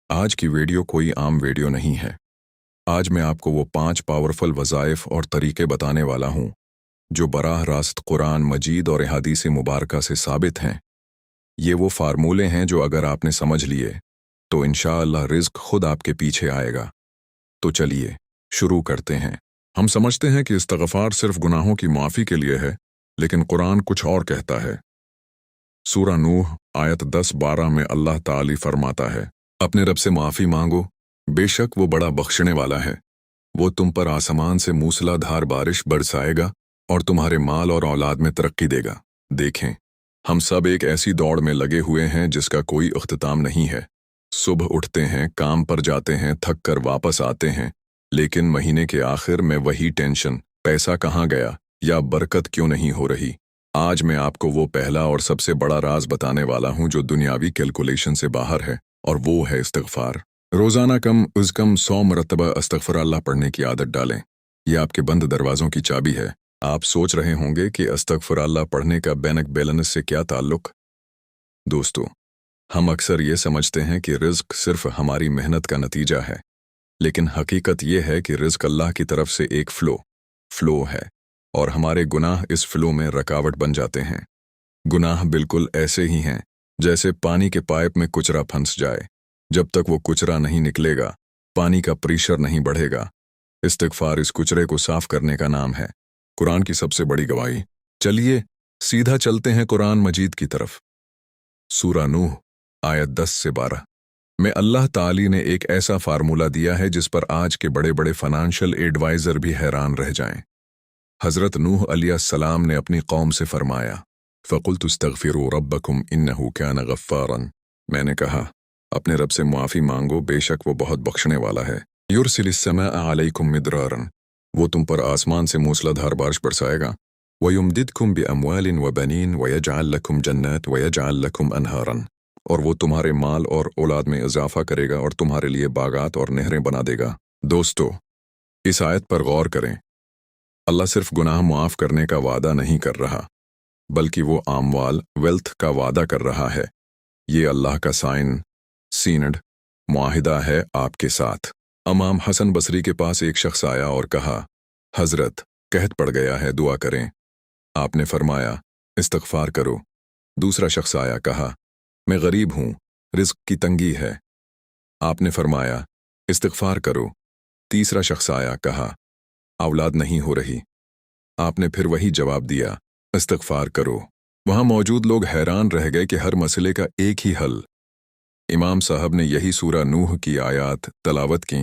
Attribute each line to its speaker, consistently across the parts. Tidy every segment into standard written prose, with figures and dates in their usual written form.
Speaker 1: आज की वीडियो कोई आम वीडियो नहीं है। आज मैं आपको वो 5 पावरफुल वज़ाइफ और तरीके बताने वाला हूँ जो बराह रास्त कुरान मजीद और हदीस मुबारका से साबित हैं। ये वो फार्मूले हैं जो अगर आपने समझ लिए तो इंशाअल्लाह रिज़्क खुद आपके पीछे आएगा। तो चलिए शुरू करते हैं। हम समझते हैं कि इस्तिग़फ़ार सिर्फ गुनाहों की माफ़ी के लिए है, लेकिन कुरान कुछ और कहता है। सूरा नूह आयत 10-12 में अल्लाह ताली फरमाता है, अपने रब से माफ़ी मांगो, बेशक वो बड़ा बख्शने वाला है। वो तुम पर आसमान से मूसलाधार बारिश बरसाएगा और तुम्हारे माल और औलाद में तरक्की देगा। देखें, हम सब एक ऐसी दौड़ में लगे हुए हैं जिसका कोई इख्तिताम नहीं है। सुबह उठते हैं, काम पर जाते हैं, थक कर वापस आते हैं, लेकिन महीने के आखिर में वही टेंशन, पैसा कहाँ गया या बरकत क्यों नहीं हो रही। आज मैं आपको वो पहला और सबसे बड़ा राज बताने वाला हूँ जो दुनियावी कैलकुलेशन से बाहर है, और वो है इस्तिग़फ़ार। रोज़ाना कम अज़ कम 100 मरतबा अस्तग़फ़िरुल्लाह पढ़ने की आदत डालें। ये आपके बंद दरवाज़ों की चाबी है। आप सोच रहे होंगे कि अस्तग़फ़िरुल्लाह पढ़ने का बैनक बैलेंस से क्या ताल्लुक़। दोस्तों, हम अक्सर ये समझते हैं कि रिज़्क सिर्फ हमारी मेहनत का नतीजा है, लेकिन हकीकत ये है कि रिज़्क अल्लाह की तरफ से एक फ़्लो है, और हमारे गुनाह इस फ़्लो में रुकावट बन जाते हैं। गुनाह बिल्कुल ऐसे ही हैं जैसे पानी के पाइप में कुचरा फंस जाए। जब तक वो कुचरा नहीं निकलेगा, पानी का प्रेशर नहीं बढ़ेगा। इस्तिग़फ़ार इस कुचरे को साफ करने का नाम है, कुरान की सबसे बड़ी गवाही। चलिए सीधा चलते हैं कुरान मजीद की तरफ। सूरा नूह आयत 10 से 12 में अल्लाह ताली ने एक ऐसा फार्मूला दिया है जिस पर आज के बड़े बड़े फाइनेंशियल एडवाइज़र भी हैरान रह जाएं। हज़रत नूह अलैहिस्सलाम ने अपनी कौम से फरमाया, फ़क़ुल्तु इस्तग़फ़िरू रब्बकुम इन्नहु कान गफ़्फ़ारन। मैंने कहा, अपने रब से माफ़ी मांगो, बेशक वो बहुत बख्शने वाला है। युरसिलिस्समाअ अलैकुम मिदरारन, वो तुम पर आसमान से मूसलाधार बारिश बरसाएगा। वयुमदिदकुम बिअमवालिन व बनीन वयजअल लकुम जन्नात वयजअल लकुम अनहारन, और वो तुम्हारे माल और औलाद में इजाफा करेगा और तुम्हारे लिए बागात और नहरें बना देगा। दोस्तों, इस आयत पर गौर करें। अल्लाह सिर्फ गुनाह माफ़ करने का वादा नहीं कर रहा, बल्कि वो आमवाल वेल्थ का वादा कर रहा है। ये अल्लाह का सीनड मुआहिदा है आपके साथ। इमाम हसन बसरी के पास एक शख्स आया और कहा, हज़रत, कहत पड़ गया है, दुआ करें। आपने फरमाया, इस्तिग़फ़ार करो। दूसरा शख्स आया, कहा, मैं गरीब हूँ, रिज़्क की तंगी है। आपने फरमाया, इस्तिग़फ़ार करो। तीसरा शख्स आया, कहा, औलाद नहीं हो रही। आपने फिर वही जवाब दिया, इस्तिग़फ़ार करो। वहाँ मौजूद लोग हैरान रह गए कि हर मसले का एक ही हल। इमाम साहब ने यही सूरा नूह की आयत तलावत की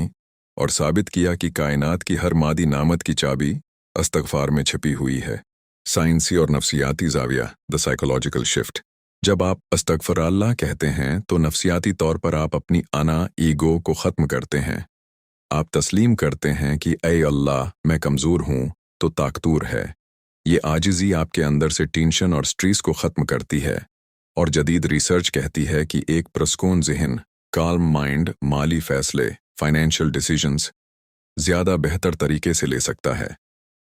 Speaker 1: और साबित किया कि कायनात की हर मादी नामत की चाबी इस्तिग़फ़ार में छिपी हुई है। साइंसी और नफ्सियाती ज़ाविया, द साइकोलॉजिकल शिफ्ट। जब आप अस्तग़फ़िरुल्लाह कहते हैं तो नफ्सियाती तौर पर आप अपनी ईगो को ख़त्म करते हैं। आप तस्लीम करते हैं कि ऐ अल्लाह, मैं कमज़ोर हूँ तो ताकतूर है। ये आजिज़ी आपके अंदर से टेंशन और स्ट्रेस को ख़त्म करती है, और जदीद रिसर्च कहती है कि एक प्रस्कून ज़हन, काल्म माइंड, माली फ़ैसले, फाइनेंशियल डिसीजंस ज़्यादा बेहतर तरीके से ले सकता है।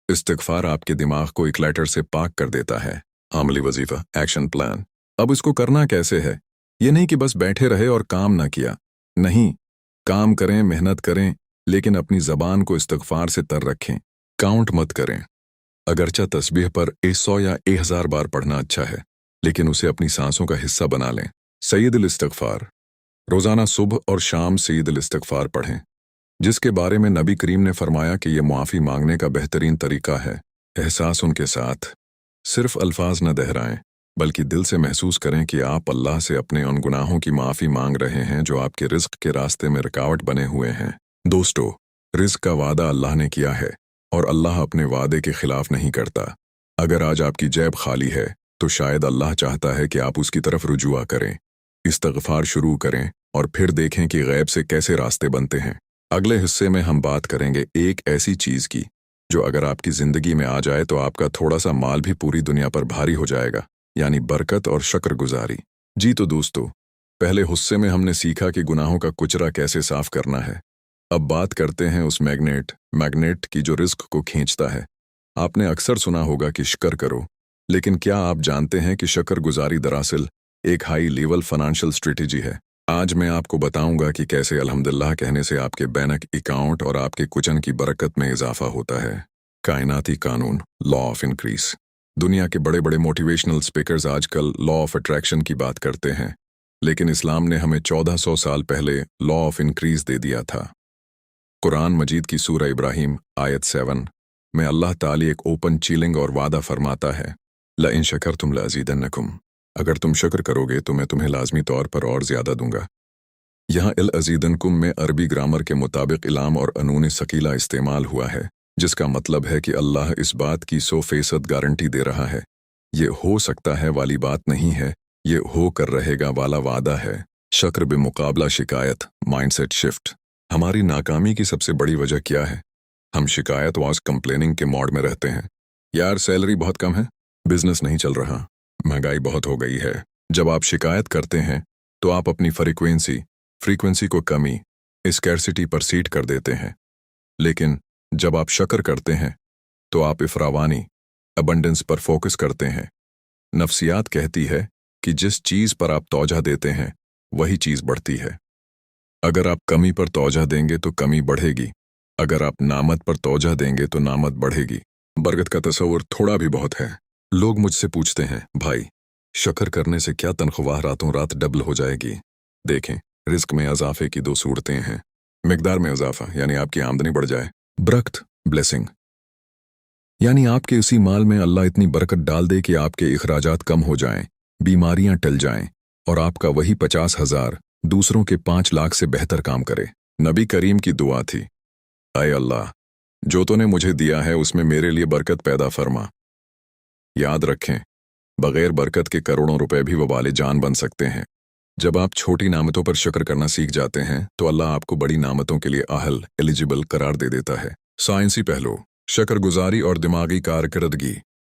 Speaker 1: इस्तिग़फ़ार आपके दिमाग को क्लटर से पाक कर देता है। अमली वजीफ़ा, एक्शन प्लान। अब इसको करना कैसे है? ये नहीं कि बस बैठे रहे और काम ना किया। नहीं, काम करें, मेहनत करें, लेकिन अपनी ज़बान को इस्तिग़फ़ार से तर रखें। काउंट मत करें। अगरचा तस्बीह पर 100 या 1000 बार पढ़ना अच्छा है, लेकिन उसे अपनी सांसों का हिस्सा बना लें। सैयदुल इस्तिग़फ़ार, रोज़ाना सुबह और शाम सैयदुल इस्तिग़फ़ार पढ़ें, जिसके बारे में नबी करीम ने फरमाया कि यह मुआफ़ी मांगने का बेहतरीन तरीका है। एहसास उनके साथ सिर्फ अल्फाज न दोहराएं, बल्कि दिल से महसूस करें कि आप अल्लाह से अपने उन गुनाहों की माफ़ी मांग रहे हैं जो आपके रिज़्क के रास्ते में रुकावट बने हुए हैं। दोस्तों, रिज़्क का वादा अल्लाह ने किया है, और अल्लाह अपने वादे के खिलाफ नहीं करता। अगर आज आपकी जेब खाली है तो शायद अल्लाह चाहता है कि आप उसकी तरफ रुजुआ करें। इस्तिग़फ़ार शुरू करें और फिर देखें कि गैब से कैसे रास्ते बनते हैं। अगले हिस्से में हम बात करेंगे एक ऐसी चीज़ की जो अगर आपकी ज़िंदगी में आ जाए तो आपका थोड़ा सा माल भी पूरी दुनिया पर भारी हो जाएगा, यानी बरकत और शुक्रगुजारी। जी तो दोस्तों, पहले हिस्से में हमने सीखा कि गुनाहों का कुचरा कैसे साफ करना है। अब बात करते हैं उस मैग्नेट की जो रिज़्क को खींचता है। आपने अक्सर सुना होगा कि शुक्र करो, लेकिन क्या आप जानते हैं कि शुक्रगुजारी दरअसल एक हाई लेवल फाइनेंशियल स्ट्रेटजी है? आज मैं आपको बताऊंगा कि कैसे अल्हम्दुलिल्लाह कहने से आपके बैंक अकाउंट और आपके कुचन की बरकत में इजाफा होता है। कायनाती कानून, लॉ ऑफ इंक्रीज। दुनिया के बड़े बड़े मोटिवेशनल स्पीकर्स आजकल लॉ ऑफ अट्रैक्शन की बात करते हैं, लेकिन इस्लाम ने हमें 1400 साल पहले लॉ ऑफ इंक्रीज दे दिया था। कुरान मजीद की सूरह इब्राहिम आयत 7 में अल्लाह ताली एक ओपन चीलिंग और वादा फरमाता है, ल इन शकरतुम लअज़ीदन्नकुम, अगर तुम शुक्र करोगे तो मैं तुम्हें लाजमी तौर पर और ज्यादा दूंगा। यहाँ इल अज़ीदनकुम में अरबी ग्रामर के मुताबिक इलाम और अनून सकीला इस्तेमाल हुआ है, जिसका मतलब है कि अल्लाह इस बात की 100% गारंटी दे रहा है। ये हो सकता है वाली बात नहीं है, ये हो कर रहेगा वाला वादा है। शक्र बेमुकाबला शिकायत, माइंडसेट शिफ्ट। हमारी नाकामी की सबसे बड़ी वजह क्या है? हम शिकायत वाज कंप्लेनिंग के मोड में रहते हैं। यार सैलरी बहुत कम है, बिजनेस नहीं चल रहा, महंगाई बहुत हो गई है। जब आप शिकायत करते हैं तो आप अपनी फ्रीक्वेंसी को कमी, स्कैर्सिटी पर सीट कर देते हैं। लेकिन जब आप शक्र करते हैं तो आप इफ्रावानी, अबंडेंस पर फोकस करते हैं। नफ्सियात कहती है कि जिस चीज पर आप तौजह देते हैं वही चीज बढ़ती है। अगर आप कमी पर तौजह देंगे तो कमी बढ़ेगी, अगर आप नामत पर तौजह देंगे तो नामत बढ़ेगी। बरकत का तस्वुर थोड़ा भी बहुत है। लोग मुझसे पूछते हैं, भाई शक्र करने से क्या तनख्वाह रातों रात डबल हो जाएगी? देखें, रिस्क में इजाफे की दो सूरतें हैं। मिकदार में इजाफा यानी आपकी आमदनी बढ़ जाए, बरकत ब्लेसिंग यानी आपके उसी माल में अल्लाह इतनी बरकत डाल दे कि आपके इखराजात कम हो जाएं, बीमारियां टल जाएं और आपका वही 50,000 दूसरों के 5 लाख से बेहतर काम करे। नबी करीम की दुआ थी, आए अल्लाह, जो तूने मुझे दिया है उसमें मेरे लिए बरकत पैदा फरमा। याद रखें, बगैर बरकत के करोड़ों रुपए भी वबाले जान बन सकते हैं। जब आप छोटी नामतों पर शुक्र करना सीख जाते हैं तो अल्लाह आपको बड़ी नामतों के लिए अहल, एलिजिबल करार दे देता है। साइंसी पहलू, शकरगुजारी और दिमागी कारकर्दगी।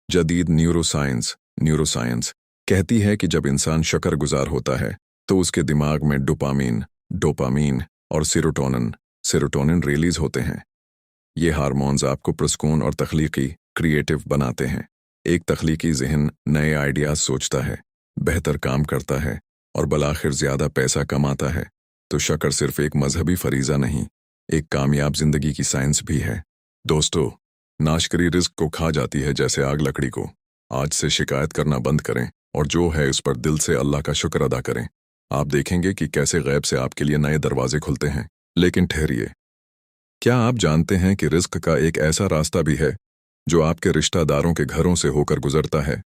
Speaker 1: जदीद न्यूरोसाइंस कहती है कि जब इंसान शकरगुजार होता है तो उसके दिमाग में डोपामीन और सेरोटोनिन रिलीज होते हैं। ये हार्मोन्स आपको पुरस्कून और क्रिएटिव बनाते हैं। एक तख्लीकी जहन नए आइडियाज सोचता है, बेहतर काम करता है और बलाखिर ज्यादा पैसा कमाता है। तो शक्र सिर्फ एक मजहबी फरीजा नहीं, एक कामयाब जिंदगी की साइंस भी है। दोस्तों, नाशकरी रिस्क को खा जाती है जैसे आग लकड़ी को। आज से शिकायत करना बंद करें और जो है उस पर दिल से अल्लाह का शुक्र अदा करें। आप देखेंगे कि कैसे गैब से आपके लिए नए दरवाजे खुलते हैं। लेकिन ठहरिए, क्या आप जानते हैं कि रिस्क का एक ऐसा रास्ता भी है जो आपके रिश्तेदारों के घरों से होकर गुजरता है?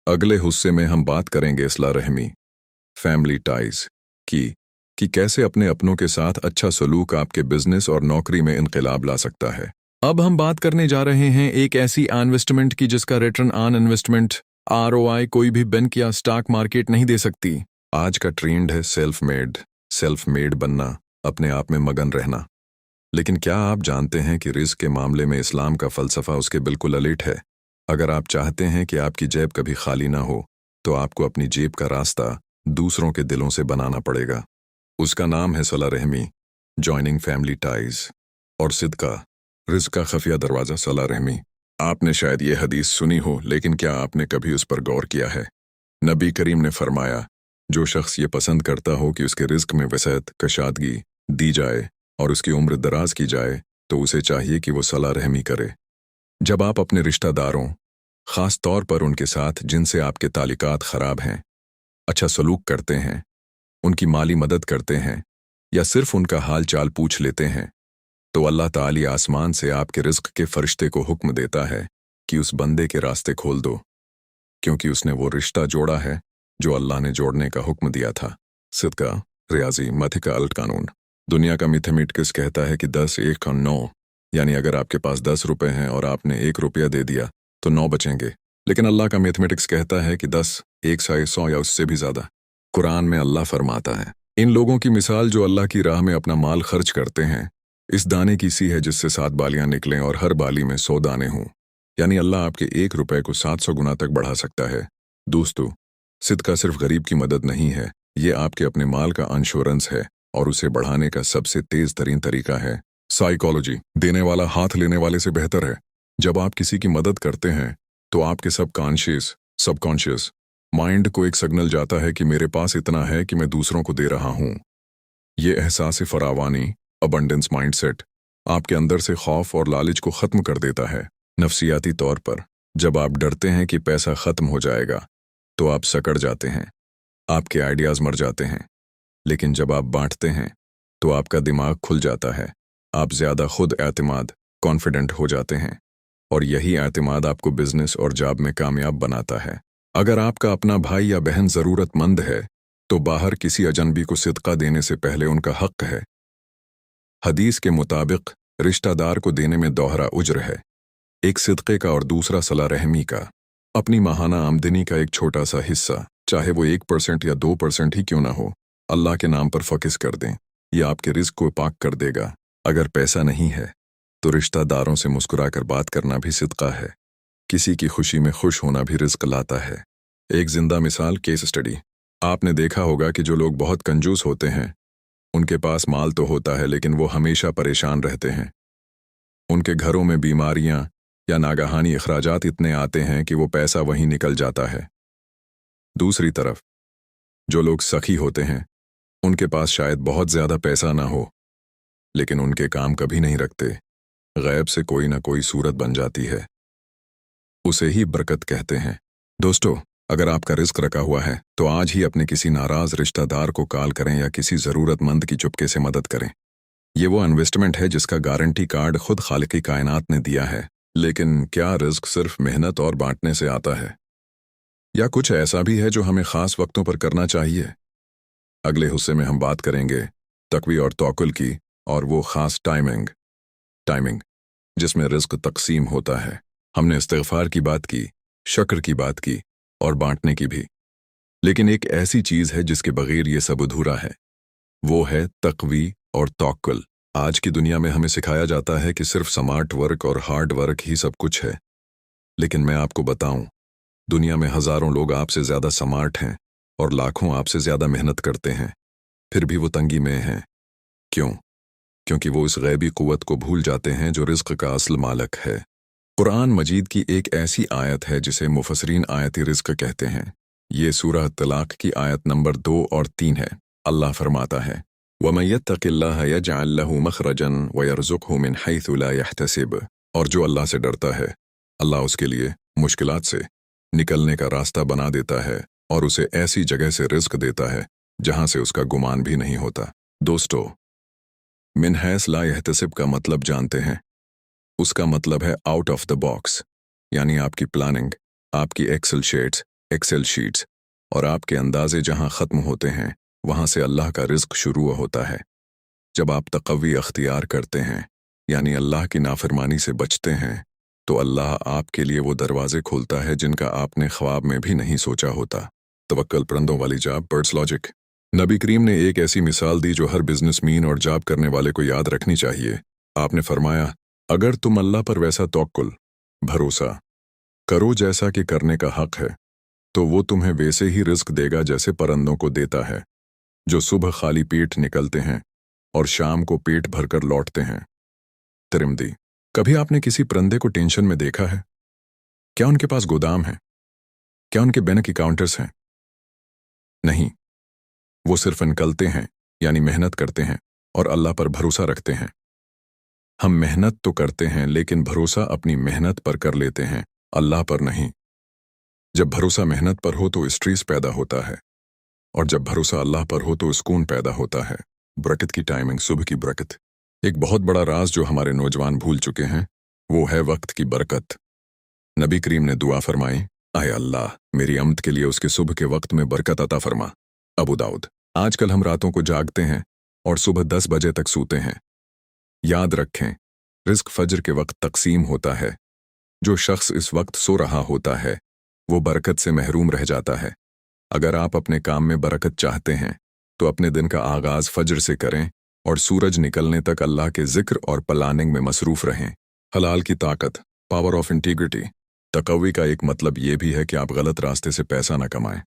Speaker 1: अगले हिस्से में हम बात करेंगे इस्लाह रहमी, फैमिली टाइज कि कैसे अपने अपनों के साथ अच्छा सलूक आपके बिजनेस और नौकरी में इनकलाब ला सकता है। अब हम बात करने जा रहे हैं एक ऐसी इन्वेस्टमेंट की जिसका रिटर्न ऑन इन्वेस्टमेंट ROI कोई भी बैंक या स्टॉक मार्केट नहीं दे सकती। आज का ट्रेंड है सेल्फ मेड बनना, अपने आप में मगन रहना। लेकिन क्या आप जानते हैं कि रिस्क के मामले में इस्लाम का फलसफा उसके बिल्कुल अलिट है? अगर आप चाहते हैं कि आपकी जेब कभी खाली ना हो तो आपको अपनी जेब का रास्ता दूसरों के दिलों से बनाना पड़ेगा। उसका नाम है सला रहमी, जॉइनिंग फैमिली टाइज और सिदका, रिस्क का खफिया दरवाजा सला रहमी। आपने शायद ये हदीस सुनी हो, लेकिन क्या आपने कभी उस पर गौर किया है? नबी करीम ने फरमाया, जो शख्स ये पसंद करता हो कि उसके रिस्क में वसअत, कशादगी दी जाए और उसकी उम्र दराज की जाए तो उसे चाहिए कि वो सला रहमी करे। जब आप अपने रिश्तेदारों, खास तौर पर उनके साथ जिनसे आपके ताल्लुकात खराब हैं, अच्छा सलूक करते हैं, उनकी माली मदद करते हैं या सिर्फ उनका हाल चाल पूछ लेते हैं, तो अल्लाह ताली आसमान से आपके रिस्क के फरिश्ते को हुक्म देता है कि उस बंदे के रास्ते खोल दो, क्योंकि उसने वो रिश्ता जोड़ा है जो अल्लाह ने जोड़ने का हुक्म दिया था। सिदका, रियाजी, मथिका अल्ट कानून। दुनिया का मैथमेटिक्स कहता है कि 10, 1 और 9, यानी अगर आपके पास 10 रुपए हैं और आपने 1 रुपया दे दिया तो 9 बचेंगे। लेकिन अल्लाह का मैथमेटिक्स कहता है कि 10, 1 से 100 या उससे भी ज्यादा। कुरान में अल्लाह फरमाता है, इन लोगों की मिसाल जो अल्लाह की राह में अपना माल खर्च करते हैं, इस दाने की सी है जिससे 7 बालियां निकलें और हर बाली में 100 दाने हों। यानी अल्लाह आपके 1 रुपए को 700 गुना तक बढ़ा सकता है। दोस्तों, सिदका सिर्फ गरीब की मदद नहीं है, ये आपके अपने माल का इंश्योरेंस है और उसे बढ़ाने का सबसे तेज तरीन तरीका है। साइकोलॉजी, देने वाला हाथ लेने वाले से बेहतर है। जब आप किसी की मदद करते हैं तो आपके सबकॉन्शियस माइंड को एक सिग्नल जाता है कि मेरे पास इतना है कि मैं दूसरों को दे रहा हूँ। ये एहसास फरावानी, अबंडेंस माइंडसेट, आपके अंदर से खौफ और लालच को ख़त्म कर देता है। नफसियाती तौर पर जब आप डरते हैं कि पैसा ख़त्म हो जाएगा तो आप सकड़ जाते हैं, आपके आइडियाज़ मर जाते हैं। लेकिन जब आप बांटते हैं तो आपका दिमाग खुल जाता है, आप ज़्यादा खुद एतमाद, कॉन्फिडेंट हो जाते हैं, और यही एतमाद आपको बिजनेस और जॉब में कामयाब बनाता है। अगर आपका अपना भाई या बहन ज़रूरतमंद है तो बाहर किसी अजनबी को सिदका देने से पहले उनका हक़ है। हदीस के मुताबिक रिश्तेदार को देने में दोहरा उज्र है, एक सिदक़े का और दूसरा सला रहमी का। अपनी माहाना आमदनी का एक छोटा सा हिस्सा, चाहे वो 1% या 2% ही क्यों ना हो, अल्लाह के नाम पर फ़किस कर दें। यह आपके रिज़्क़ को पाक कर देगा। अगर पैसा नहीं है तो रिश्तेदारों से मुस्कुराकर बात करना भी सिदक़ा है। किसी की खुशी में खुश होना भी रिज़्क़ लाता है। एक जिंदा मिसाल केस स्टडी। आपने देखा होगा कि जो लोग बहुत कंजूस होते हैं उनके पास माल तो होता है लेकिन वो हमेशा परेशान रहते हैं। उनके घरों में बीमारियां या नागहानी अखराजात इतने आते हैं कि वो पैसा वहीं निकल जाता है। दूसरी तरफ जो लोग सखी होते हैं उनके पास शायद बहुत ज़्यादा पैसा ना हो लेकिन उनके काम कभी नहीं रखते। गैब से कोई ना कोई सूरत बन जाती है, उसे ही बरकत कहते हैं। दोस्तों, अगर आपका रिस्क रखा हुआ है तो आज ही अपने किसी नाराज़ रिश्तेदार को कॉल करें या किसी ज़रूरतमंद की चुपके से मदद करें। ये वो इन्वेस्टमेंट है जिसका गारंटी कार्ड खुद खालिक़ी कायनात ने दिया है। लेकिन क्या रिस्क सिर्फ मेहनत और बांटने से आता है, या कुछ ऐसा भी है जो हमें ख़ास वक्तों पर करना चाहिए? अगले हिस्से में हम बात करेंगे तक़वी और तवक्कुल की, और वो ख़ास टाइमिंग जिसमें रिस्क तक़सीम होता है। हमने इस्तिग़फ़ार की बात की, शक्र की बात की और बांटने की भी, लेकिन एक ऐसी चीज़ है जिसके बग़ैर ये सब अधूरा है, वो है तक़वी और तवक्कुल। आज की दुनिया में हमें सिखाया जाता है कि सिर्फ स्मार्ट वर्क और हार्ड वर्क ही सब कुछ है, लेकिन मैं आपको बताऊं, दुनिया में हज़ारों लोग आपसे ज़्यादा स्मार्ट हैं और लाखों आपसे ज़्यादा मेहनत करते हैं, फिर भी वो तंगी में हैं। क्यों? क्योंकि वो इस गैबी क़ुव्वत को भूल जाते हैं जो रिज़्क़ का असल मालिक है। कुरान मजीद की एक ऐसी आयत है जिसे मुफस्सिरीन आयत रिज़्क़ कहते हैं। ये सूरह तलाक़ की आयत नंबर 2 और 3 है। अल्लाह फरमाता है, वमन यत्तक़िल्लाह यजअल लहू मख़रजन वयरज़ुक़हु मिन हैथु ला यहतसिब। और जो अल्लाह से डरता है, अल्लाह उसके लिए मुश्किलात से निकलने का रास्ता बना देता है और उसे ऐसी जगह से रिज़्क़ देता है जहाँ से उसका गुमान भी नहीं होता। दोस्तों, मिन हैस ला यहतसिब का मतलब जानते हैं? उसका मतलब है आउट ऑफ द बॉक्स, यानी आपकी प्लानिंग, आपकी एक्सेल शीट्स और आपके अंदाजे जहां ख़त्म होते हैं वहां से अल्लाह का रिज़्क़ शुरू होता है। जब आप तक़वी अख्तियार करते हैं, यानी अल्लाह की नाफरमानी से बचते हैं, तो अल्लाह आपके लिए वो दरवाजे खोलता है जिनका आपने ख्वाब में भी नहीं सोचा होता। तवक्कल परंदों वाली जॉब, बर्ड्स लॉजिक। नबी करीम ने एक ऐसी मिसाल दी जो हर बिजनेसमैन और जॉब करने वाले को याद रखनी चाहिए। आपने फरमाया, अगर तुम अल्लाह पर वैसा तवक्कुल, भरोसा करो जैसा कि करने का हक है, तो वो तुम्हें वैसे ही रिज़्क़ देगा जैसे परिंदों को देता है, जो सुबह खाली पेट निकलते हैं और शाम को पेट भरकर लौटते हैं। तिरमिज़ी। कभी आपने किसी परिंदे को टेंशन में देखा है? क्या उनके पास गोदाम है? क्या उनके बैंक अकाउंट्स हैं? नहीं, वो सिर्फ निकलते हैं, यानी मेहनत करते हैं और अल्लाह पर भरोसा रखते हैं। हम मेहनत तो करते हैं लेकिन भरोसा अपनी मेहनत पर कर लेते हैं, अल्लाह पर नहीं। जब भरोसा मेहनत पर हो तो स्ट्रेस पैदा होता है, और जब भरोसा अल्लाह पर हो तो सुकून पैदा होता है। बरकत की टाइमिंग, सुबह की बरकत। एक बहुत बड़ा राज जो हमारे नौजवान भूल चुके हैं वो है वक्त की बरकत। नबी करीम ने दुआ फरमाई, आए अल्लाह, मेरी अम्त के लिए उसके सुबह के वक्त में बरकत अता फरमा। अबू दाऊद। आजकल हम रातों को जागते हैं और सुबह 10 बजे तक सूते हैं। याद रखें, रिज़्क़ फजर के वक्त तक़सीम होता है। जो शख्स इस वक्त सो रहा होता है वो बरकत से महरूम रह जाता है। अगर आप अपने काम में बरकत चाहते हैं तो अपने दिन का आगाज़ फजर से करें और सूरज निकलने तक अल्लाह के ज़िक्र और प्लानिंग में मसरूफ़ रहें। हलाल की ताकत, पावर ऑफ इंटीग्रिटी। तक़वी का एक मतलब ये भी है कि आप गलत रास्ते से पैसा न कमाएं।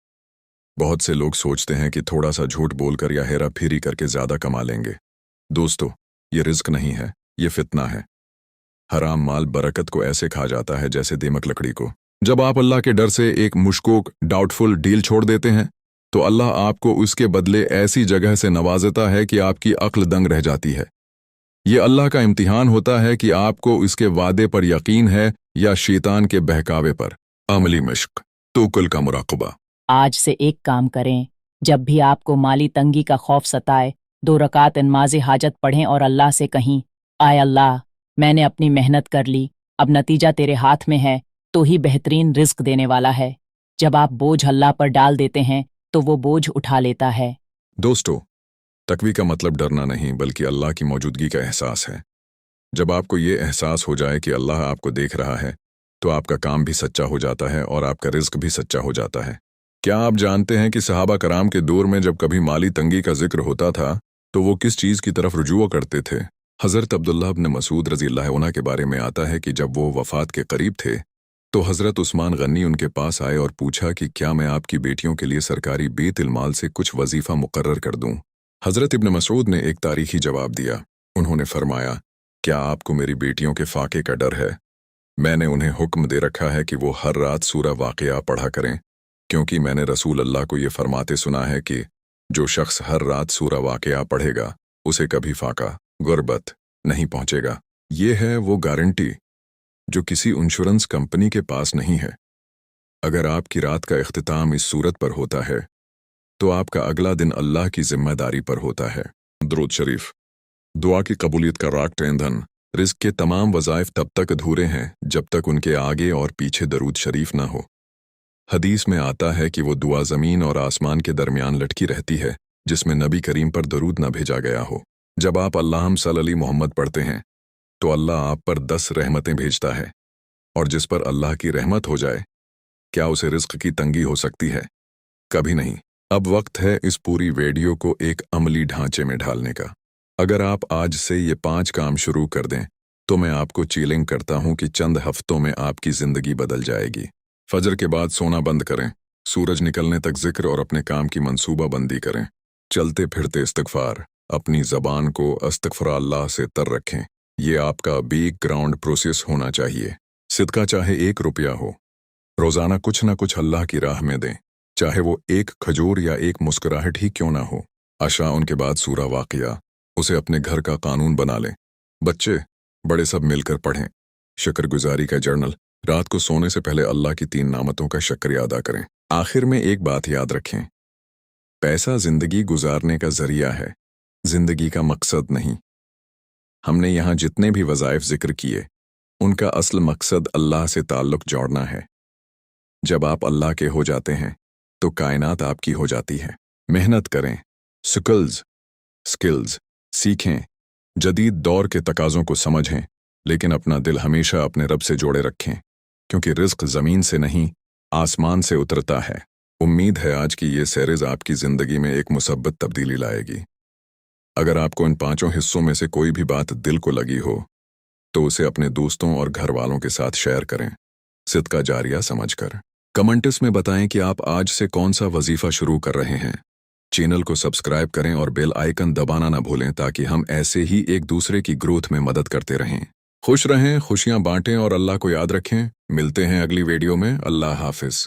Speaker 1: बहुत से लोग सोचते हैं कि थोड़ा सा झूठ बोलकर या हेरा फेरी करके ज़्यादा कमा लेंगे। दोस्तों, ये रिज़्क़ नहीं है, ये फितना है। हराम माल बरकत को ऐसे खा जाता है जैसे दीमक लकड़ी को। जब आप अल्लाह के डर से एक मुश्कोक डाउटफुल डील छोड़ देते हैं तो अल्लाह आपको उसके बदले ऐसी जगह से नवाजता है कि आपकी अक्ल दंग रह जाती है। ये अल्लाह का इम्तिहान होता है कि आपको इसके वादे पर यकीन है या शैतान के बहकावे पर। अमली मश्क, तोकुल का मुराकबा।
Speaker 2: आज से एक काम करें, जब भी आपको माली तंगी का खौफ सताए 2 रकात नमाज हाजत पढ़ें और अल्लाह से कहीं, आय अल्लाह, मैंने अपनी मेहनत कर ली, अब नतीजा तेरे हाथ में है, तो ही बेहतरीन रिस्क देने वाला है। जब आप बोझ अल्लाह पर डाल देते हैं तो वो बोझ उठा लेता है।
Speaker 1: दोस्तों, तकवी का मतलब डरना नहीं बल्कि अल्लाह की मौजूदगी का एहसास है। जब आपको ये एहसास हो जाए कि अल्लाह आपको देख रहा है तो आपका काम भी सच्चा हो जाता है और आपका रिस्क भी सच्चा हो जाता है। क्या आप जानते हैं कि सहाबा कराम के दौर में जब कभी माली तंगी का जिक्र होता था तो वो किस चीज़ की तरफ रुजू करते थे? हज़रत अब्दुल्लाह इब्न मसूद रज़ियल्लाहु अन्हु के बारे में आता है कि जब वो वफ़ात के करीब थे तो हज़रत उस्मान गनी उनके पास आए और पूछा कि क्या मैं आपकी बेटियों के लिए सरकारी बैतुल माल से कुछ वजीफ़ा मुकर्रर कर दूं? हज़रत इब्न मसूद ने एक तारीखी जवाब दिया। उन्होंने फरमाया, क्या आपको मेरी बेटियों के फाके का डर है? मैंने उन्हें हुक्म दे रखा है कि वो हर रात सूरा वाक़िया पढ़ा करें, क्योंकि मैंने रसूल अल्लाह को ये फरमाते सुना है कि जो शख्स हर रात सूरा वाक़िया पढ़ेगा उसे कभी फाका गुर्बत नहीं पहुंचेगा। ये है वो गारंटी जो किसी इंश्योरेंस कंपनी के पास नहीं है। अगर आपकी रात का इख्तिताम इस सूरत पर होता है तो आपका अगला दिन अल्लाह की जिम्मेदारी पर होता है। दुरूद शरीफ। दुआ की कबूलियत का राक्त ईंधन। रिज़्क के तमाम वज़ाइफ तब तक अधूरे हैं जब तक उनके आगे और पीछे दरूद शरीफ ना हो। हदीस में आता है कि वो दुआ ज़मीन और आसमान के दरमियान लटकी रहती है जिसमें नबी करीम पर दरूद न भेजा गया हो। जब आप अल्लाहुम्मा सल्ली अला मुहम्मद पढ़ते हैं तो अल्लाह आप पर 10 रहमतें भेजता है, और जिस पर अल्लाह की रहमत हो जाए क्या उसे रिज़्क की तंगी हो सकती है? कभी नहीं। अब वक्त है इस पूरी वीडियो को एक अमली ढांचे में ढालने का। अगर आप आज से ये 5 काम शुरू कर दें तो मैं आपको चैलेंज करता हूं कि चंद हफ्तों में आपकी ज़िंदगी बदल जाएगी। फजर के बाद सोना बंद करें, सूरज निकलने तक जिक्र और अपने काम की मंसूबा बंदी करें। चलते फिरते इस्तिग़फ़ार, अपनी ज़बान को अस्तग़फ़िरुल्लाह से तर रखें। ये आपका बैकग्राउंड प्रोसेस होना चाहिए। सिदका चाहे 1 रुपया हो, रोज़ाना कुछ ना कुछ अल्लाह की राह में दें, चाहे वो 1 खजूर या 1 मुस्कुराहट ही क्यों ना हो। अशा उनके बाद सूरा वाक़िया, उसे अपने घर का कानून बना लें। बच्चे बड़े सब मिलकर पढ़ें। शुक्रगुजारी का जर्नल, रात को सोने से पहले अल्लाह की 3 नामतों का शुक्रिया अदा करें। आखिर में एक बात याद रखें, पैसा ज़िंदगी गुजारने का ज़रिया है, ज़िंदगी का मकसद नहीं। हमने यहाँ जितने भी वज़ाइफ जिक्र किए उनका असल मकसद अल्लाह से ताल्लुक़ जोड़ना है। जब आप अल्लाह के हो जाते हैं तो कायनात आपकी हो जाती है। मेहनत करें, स्किल्स सीखें, जदीद दौर के तकाज़ों को समझें, लेकिन अपना दिल हमेशा अपने रब से जोड़े रखें, क्योंकि रिज़्क ज़मीन से नहीं आसमान से उतरता है। उम्मीद है आज की ये सीरीज़ आपकी ज़िंदगी में एक मुसब्बत तब्दीली लाएगी। अगर आपको इन 5 हिस्सों में से कोई भी बात दिल को लगी हो तो उसे अपने दोस्तों और घर वालों के साथ शेयर करें, सिदका जारिया समझकर। कमेंट्स में बताएं कि आप आज से कौन सा वजीफ़ा शुरू कर रहे हैं। चैनल को सब्सक्राइब करें और बेल आइकन दबाना ना भूलें ताकि हम ऐसे ही एक दूसरे की ग्रोथ में मदद करते रहें। खुश रहें, खुशियां बांटें और अल्लाह को याद रखें। मिलते हैं अगली वीडियो में। अल्लाह हाफिज़।